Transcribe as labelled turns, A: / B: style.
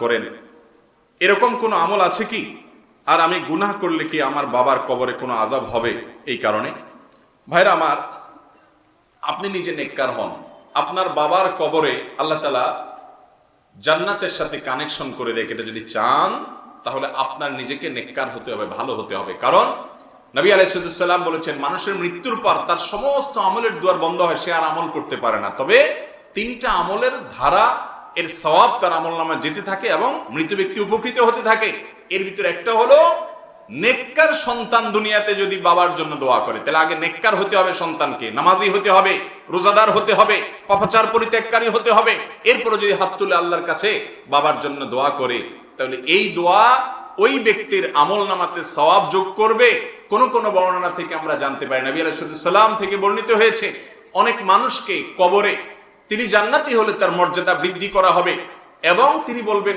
A: করেন, এরকম কোনো আমল আছে কি? আর আমি গুনাহ করলে কি আমার বাবার কবরে কোনো আযাব হবে এই কারণে? ভাইরা আমার, আপনি নিজে নেককার হন, আপনার বাবার কবরে আল্লাহ তাআলা জান্নাতের সাথে কানেকশন করে দেয়। এটা যদি চান তাহলে আপনার নিজেকে নেককার হতে হবে, ভালো হতে হবে। কারণ নবী আলাইহিস সালাম বলেছেন, মানুষের মৃত্যুর পর তার সমস্ত আমলের দুয়ার বন্ধ হয়, সে আর আমল করতে পারে না। তবে তিনটা আমলের ধারা এর সওয়াব তার আমলনামায় যেতে থাকে এবং মৃত ব্যক্তি উপকৃত হতে থাকে। এর ভিতরে একটা হলো নেককার সন্তান দুনিয়াতে যদি বাবার জন্য দোয়া করে, তাহলে আগে নেককার হতে হবে, সন্তানকে নামাজি হতে হবে, রোজাদার হতে হবে, পাপাচার পরিত্যাগকারী হতে হবে। এরপরে যদি হাত তুলে আল্লাহর কাছে বাবার জন্য দোয়া করে, তাহলে এই দোয়া ওই ব্যক্তির আমলনামাতে সওয়াব যোগ করবে। কোন কোন বর্ণনা থেকে আমরা জানতে পারি, নবী আলাইহিস সালাম থেকে বর্ণিত হয়েছে, অনেক মানুষকে কবরে তিনি জান্নাতি হলে তার মর্যাদা বৃদ্ধি করা হবে এবং তিনি বলবেন,